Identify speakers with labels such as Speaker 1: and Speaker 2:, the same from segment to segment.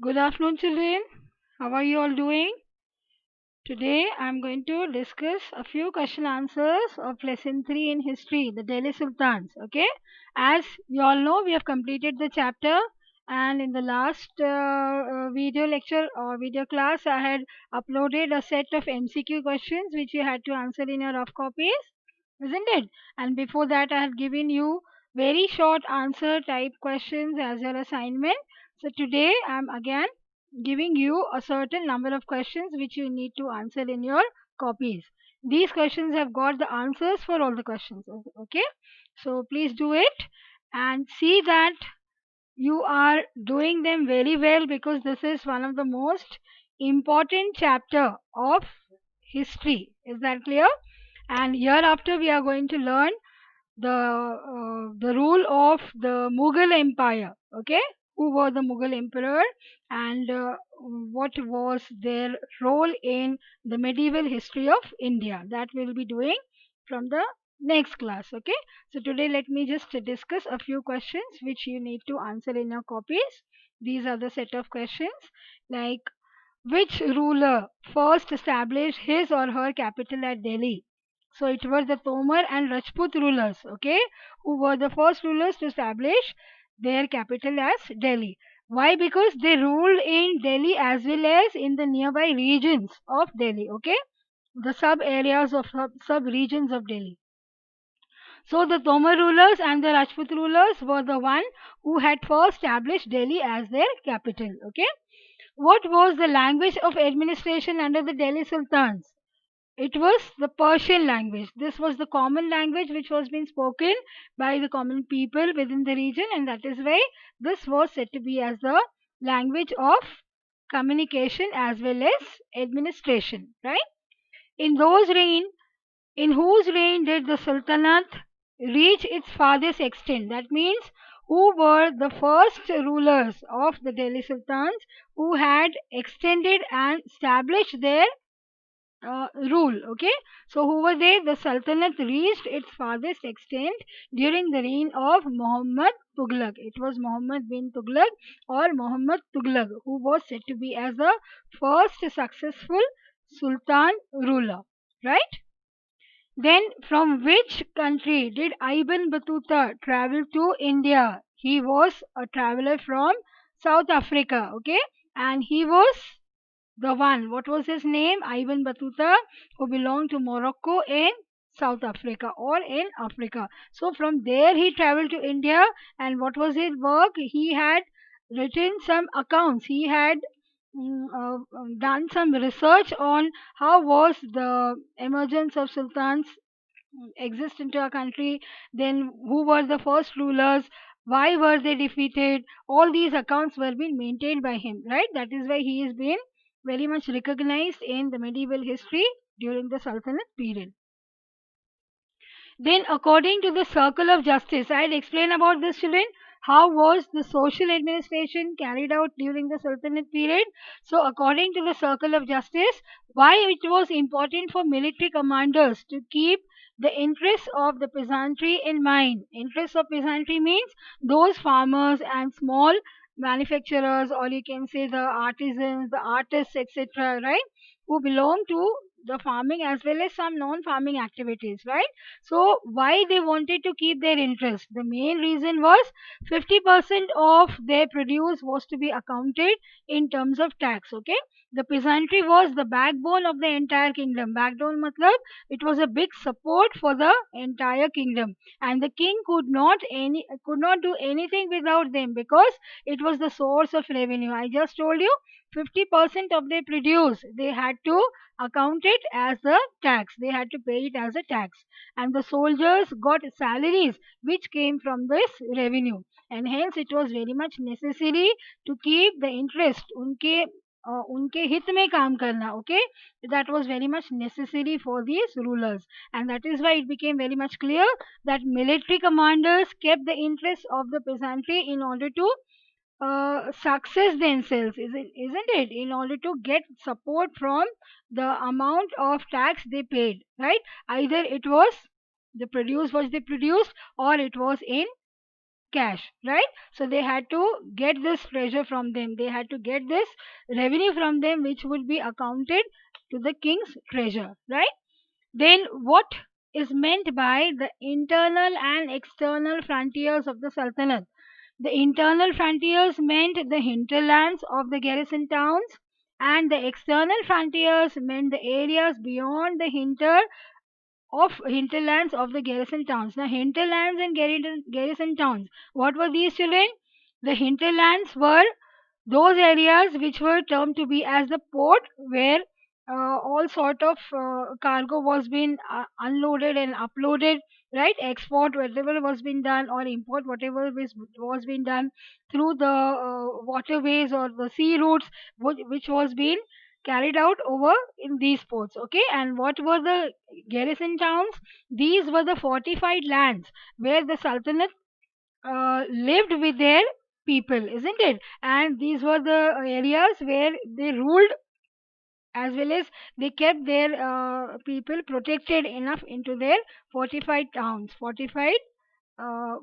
Speaker 1: Good afternoon, children. How are you all doing? Today I am going to discuss a few question answers of lesson 3 in history, the Delhi Sultans. Okay, as you all know, we have completed the chapter, and in the last video lecture or video class, I had uploaded a set of MCQ questions which you had to answer in your rough copies, isn't it? And before that, I had given you very short answer type questions as your assignment. So today I am again giving you a certain number of questions which you need to answer in your copies. These questions have got the answers for all the questions. Okay, so please do it and see that you are doing them very well, because this is one of the most important chapter of history. Is that clear? And hereafter we are going to learn the rule of the Mughal Empire. Okay, who were the Mughal emperor, and what was their role in the medieval history of India. That we'll be doing from the next class. Okay, so today let me just discuss a few questions which you need to answer in your copies. These are the set of questions, like which ruler first established his or her capital at Delhi? So it was the Tomar and Rajput rulers, okay, who were the first rulers to establish their capital as Delhi. Why? Because they ruled in Delhi as well as in the nearby regions of Delhi, okay, the sub areas of sub regions of Delhi. So the Tomar rulers and the Rajput rulers were the one who had first established Delhi as their capital, okay. What was the language of administration under the Delhi Sultans? It was the Persian language. This was the common language which was being spoken by the common people within the region, and that is why this was said to be as the language of communication as well as administration, right? In those reign, in whose reign did the Sultanate reach its farthest extent? That means who were the first rulers of the Delhi Sultans who had extended and established their rule. Okay, so who were they? The Sultanate reached its farthest extent during the reign of Muhammad Tughlaq. It was Muhammad bin Tughlaq or Muhammad Tughlaq who was said to be as the first successful Sultan ruler, right? Then, from which country did Ibn Battuta travel to India? He was a traveler from South Africa, okay, and he was the one. What was his name? Ibn Battuta, who belonged to Morocco in South Africa or in Africa. So, from there he traveled to India, and what was his work? He had written some accounts. He had done some research on how was the emergence of sultans exist into a country, then who were the first rulers, why were they defeated. All these accounts were being maintained by him, right? That is why he is being very much recognized in the medieval history during the Sultanate period. Then, according to the circle of justice, I will explain about this, children. How was the social administration carried out during the Sultanate period? So, according to the circle of justice, why it was important for military commanders to keep the interests of the peasantry in mind. Interests of peasantry means those farmers and small manufacturers, or you can say the artisans, the artists, etc., right, who belong to the farming as well as some non-farming activities, right? So why they wanted to keep their interest? The main reason was 50% of their produce was to be accounted in terms of tax. Okay, the peasantry was the backbone of the entire kingdom. Backbone matlab it was a big support for the entire kingdom, and the king could not do anything without them, because it was the source of revenue. I just told you 50% of their produce they had to account it as a tax. They had to pay it as a tax, and the soldiers got salaries which came from this revenue, and hence it was very much necessary to keep the interest उनके हित में काम करना. Okay, that was very much necessary for these rulers, and that is why it became very much clear that military commanders kept the interests of the peasantry in order to success themselves, isn't it, in order to get support from the amount of tax they paid, right? Either it was the produce what they produced, or it was in cash, right? So they had to get this treasure from them, they had to get this revenue from them, which would be accounted to the king's treasure, right? Then what is meant by the internal and external frontiers of the sultanate? The internal frontiers meant the hinterlands of the garrison towns, and the external frontiers meant the areas beyond the hinterlands of the garrison towns. Now, hinterlands and garrison towns, what were these, children? The hinterlands were those areas which were termed to be as the port, where all sort of cargo was being unloaded and uploaded, right? Export whatever was being done, or import whatever was being done through the waterways or the sea routes, which was being carried out over in these ports. Okay, and what were the garrison towns? These were the fortified lands where the sultanate lived with their people, isn't it? And these were the areas where they ruled, as well as they kept their people protected enough into their fortified towns, fortified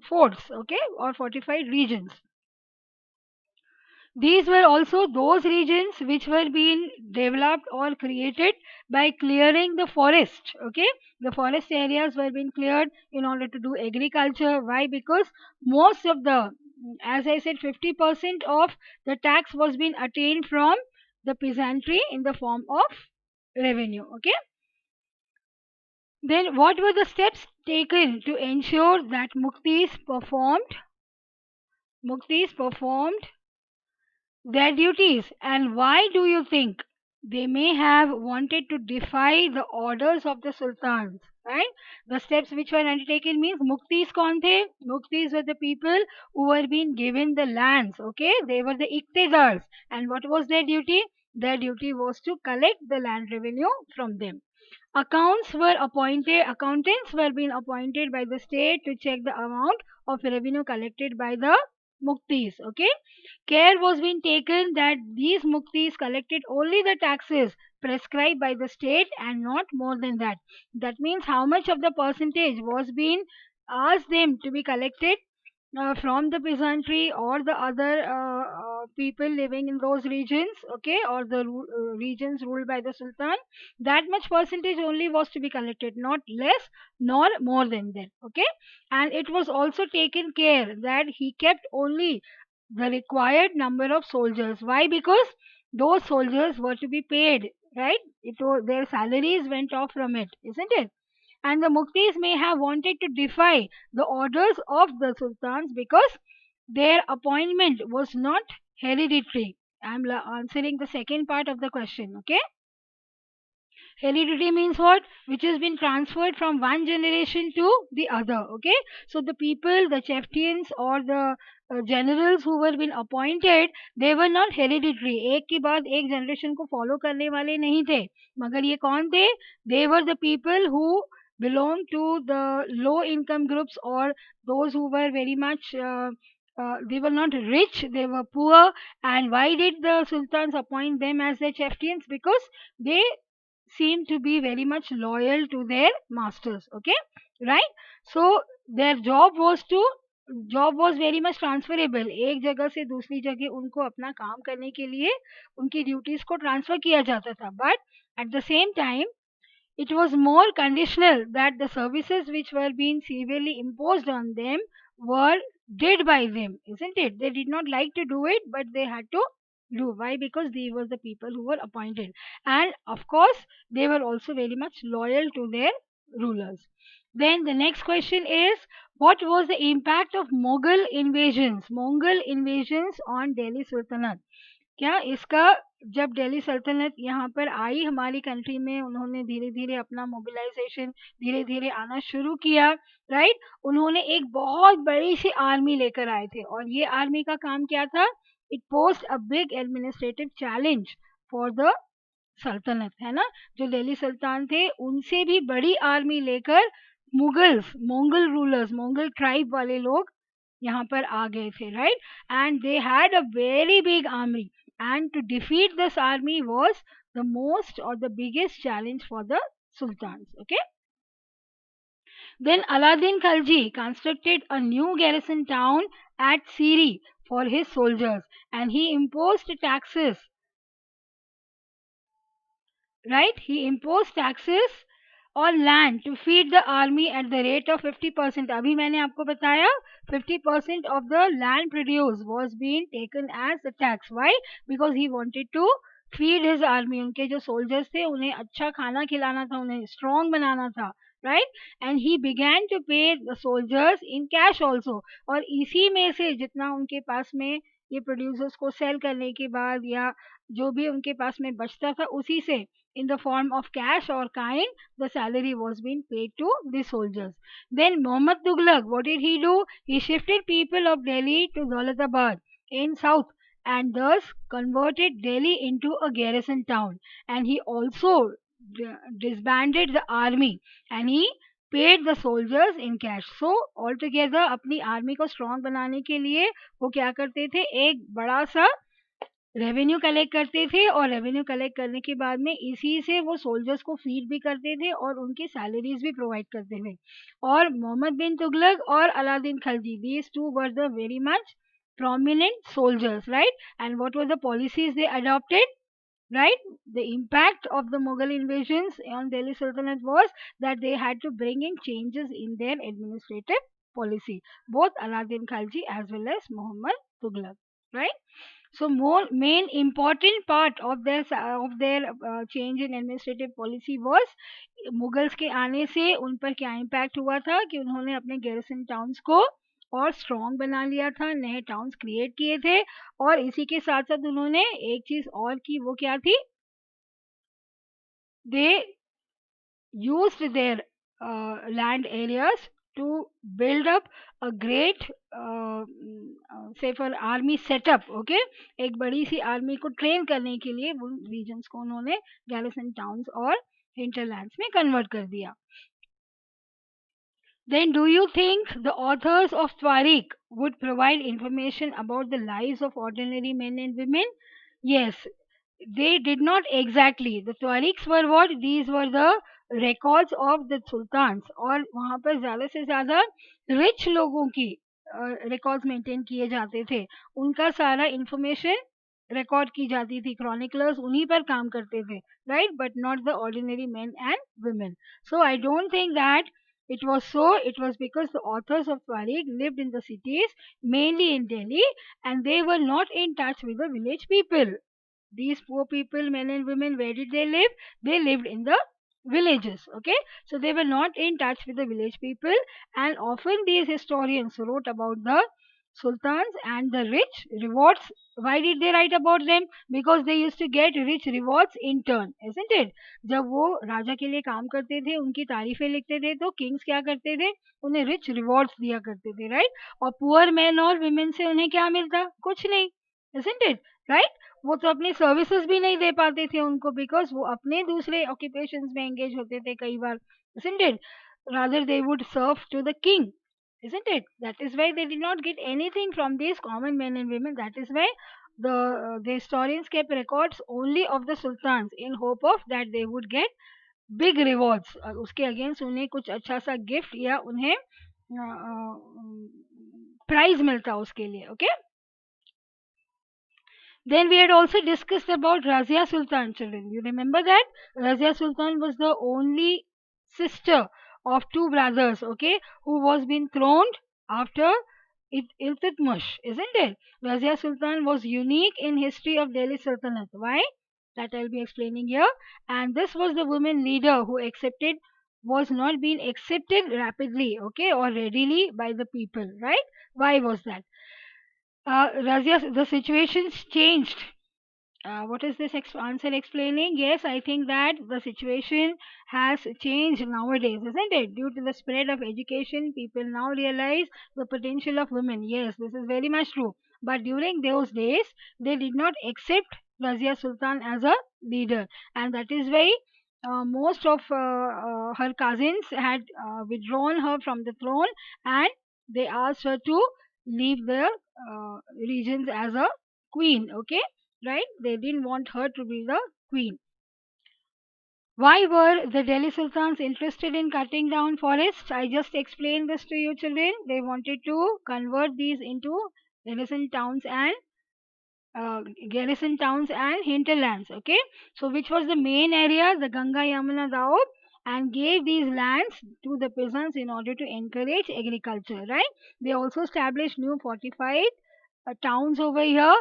Speaker 1: forts, okay, or fortified regions. These were also those regions which were being developed or created by clearing the forest. Okay, the forest areas were being cleared in order to do agriculture. Why? Because most of the, as I said, 50% of the tax was being attained from the peasantry in the form of revenue. Okay, then what were the steps taken to ensure that muktis performed their duties? And why do you think they may have wanted to defy the orders of the sultans, right? The steps which were undertaken means, muktis kaun the? Muktis were the people who were being given the lands, okay? They were the iktidars. And what was their duty? Their duty was to collect the land revenue from them. Accountants were being appointed by the state to check the amount of revenue collected by the muktis. Okay, care was being taken that these muktis collected only the taxes prescribed by the state and not more than that. That means how much of the percentage was being asked them to be collected from the peasantry or the other people living in those regions, okay, or the regions ruled by the sultan, that much percentage only was to be collected, not less nor more than that. Okay, and it was also taken care that he kept only the required number of soldiers. Why? Because those soldiers were to be paid, right? It was, their salaries went off from it, isn't it? And the muktis may have wanted to defy the orders of the sultans because their appointment was not hereditary. I'm answering the second part of the question. Okay, heredity means what? Which has been transferred from one generation to the other. Okay, so the people, the chieftains or the generals who were been appointed, they were not hereditary. एक के बाद एक generation को follow करने वाले नहीं थे. मगर ये कौन थे? They were the people who belong to the low income groups, or those who were very much they were not rich, they were poor. And why did the sultans appoint them as their chieftains? Because they seem to be very much loyal to their masters. Okay, right? So their job was very much transferable. एक जगह से दूसरी जगह उनको अपना काम करने के लिए उनकी ड्यूटीज को ट्रांसफर किया जाता था. But at the same time, it was more conditional, that the services which were being severely imposed on them were did by them, isn't it? They did not like to do it, but they had to do. Why? Because they were the people who were appointed. And of course, they were also very much loyal to their rulers. Then the next question is, what was the impact of Mongol invasions on Delhi Sultanate? क्या इसका, जब दिल्ली सल्तनत यहाँ पर आई हमारी country में, उन्होंने धीरे धीरे अपना मोबिलाइजेशन धीरे धीरे आना शुरू किया, राइट? उन्होंने एक बहुत बड़ी सी आर्मी लेकर आए थे, और ये आर्मी का काम क्या था? It post a big administrative challenge for the सल्तनत, है ना? जो दिल्ली सुल्तान थे उनसे भी बड़ी आर्मी लेकर मंगल रूलर्स, मंगल ट्राइब वाले लोग यहाँ पर आ गए थे, right? And they had a very big army, and to defeat this army was the most or the biggest challenge for the sultans. Okay, Then Aladdin Khalji constructed a new garrison town at Siri for his soldiers, and he imposed taxes, right? He imposed taxes on land to feed the army at the rate of 50%. अभी मैंने आपको बताया 50% of the land produce was being taken as a tax. Why? Because he wanted to feed his army. उनके जो soldiers थे उन्हें अच्छा खाना खिलाना था, उन्हें strong बनाना था, right? And he began to pay the soldiers in cash also. और इसी में से जितना उनके पास में ये producers को sell करने के बाद या जो भी उनके पास में बचता था उसी से in the form of cash or kind, the salary was being paid to the soldiers. Then Muhammad Tughlaq, what did he do? He shifted people of Delhi to Daulatabad in south and thus converted Delhi into a garrison town. And he also disbanded the army and he paid the soldiers in cash. So altogether अपनी army को strong बनाने के लिए वो क्या करते थे, एक बड़ा सा रेवेन्यू कलेक्ट करते थे और रेवेन्यू कलेक्ट करने के बाद में इसी से वो सोल्जर्स को फीड भी करते थे और उनकी सैलरीज भी प्रोवाइड करते थे. और मोहम्मद बिन तुगलक और Aladdin Khilji, these two were the very much prominent soldiers, right? And what were the policies they adopted, right? The impact of the Mughal invasions on Delhi Sultanate was that they had to bring in changes in their administrative policy, both Alauddin Khalji as well as Muhammad Tughlaq, right? So more main important part of their change in administrative policy was Mughals के आने से उन पर क्या impact हुआ था कि उन्होंने अपने गैरिसन टाउन्स को और स्ट्रॉन्ग बना लिया था, नए टाउन्स क्रिएट किए थे. और इसी के साथ साथ उन्होंने एक चीज और की, वो क्या थी, दे used their land areas to build up a great say for army setup. Okay, एक बड़ी सी आर्मी को ट्रेन करने के लिए उन रीजन्स को उन्होंने गैरिसन टाउन्स और hinterlands में कन्वर्ट कर दिया. Then do you think the authors of Tariq would provide information about the lives of ordinary men and women? Yes, they did not exactly. The Tariqs were what? These were the records of the sultans. और वहाँ पर ज़्यादा से ज़्यादा rich लोगों की records maintain किए जाते थे. उनका सारा information record की जाती थी. Chroniclers उन्हीं पर काम करते थे, right? But not the ordinary men and women. So I don't think that it was so. It was because the authors of Tariq lived in the cities, mainly in Delhi, and they were not in touch with the village people. These poor people, men and women, where did they live? They lived in the villages. Okay, so they were not in touch with the village people, and often these historians wrote about the sultans and the rich rewards. Why did they write about them? Because they used to get rich rewards in turn, isn't it? जब वो राजा के लिए काम करते थे, उनकी तारीफें लिखते थे, तो किंग्स क्या करते थे, उन्हें रिच रिवॉर्ड्स दिया करते थे, राइट? और पुअर मैन और विमेन से उन्हें क्या मिलता? कुछ नहीं, isn't it? राइट? वो तो अपनी सर्विसेज भी नहीं दे पाते थे उनको, बिकॉज वो अपने दूसरे ऑक्यूपेशंस में एंगेज होते थे कई बार, isn't it? Rather they would serve to the king, isn't it? That is why they did not get anything from these common men and women. That is why the historians kept records only of the sultans in hope of that they would get big rewards. उसके against उन्हें कुछ अच्छा सा gift या उन्हें prize मिलता उसके लिए. Okay, then we had also discussed about Razia Sultan, children. You remember that Razia Sultan was the only sister of two brothers, okay, who was being throned after Iltutmish, isn't it? Razia Sultan was unique in history of Delhi Sultanate. Why? That I'll be explaining here. And this was the woman leader who accepted was not being accepted rapidly, okay, or readily by the people, right? Why was that? Razia, the situations changed. What is this answer explaining? Yes, I think that the situation has changed nowadays, isn't it? Due to the spread of education, people now realize the potential of women. Yes, this is very much true. But during those days, they did not accept Razia Sultan as a leader, and that is why most of her cousins had withdrawn her from the throne, and they asked her to leave their regions as a queen. Okay, right? They didn't want her to be the queen. Why were the Delhi Sultans interested in cutting down forests? I just explained this to you, children. They wanted to convert these into garrison towns and hinterlands. Okay, so which was the main area, the Ganga Yamuna Doab, and gave these lands to the peasants in order to encourage agriculture. Right? They also established new fortified towns over here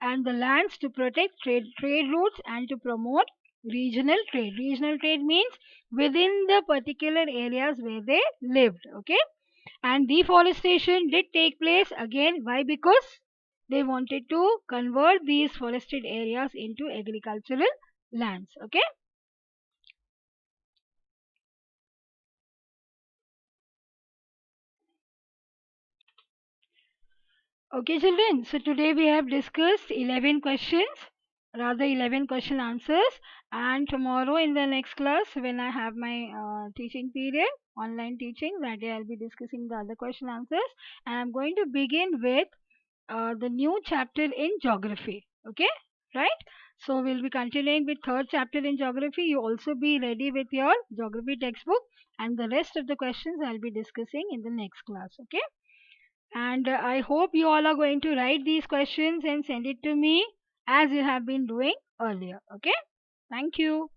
Speaker 1: and the lands to protect trade routes and to promote regional trade. Regional trade means within the particular areas where they lived. Okay, and deforestation did take place again. Why? Because they wanted to convert these forested areas into agricultural lands. Okay. Okay, children. So today we have discussed 11 questions, rather 11 question answers. And tomorrow in the next class, when I have my teaching period, online teaching, that day I'll be discussing the other question answers. And I'm going to begin with the new chapter in geography. Okay, right? So we'll be continuing with third chapter in geography. You also be ready with your geography textbook, and the rest of the questions I'll be discussing in the next class. Okay, and I hope you all are going to write these questions and send it to me as you have been doing earlier. Okay, thank you.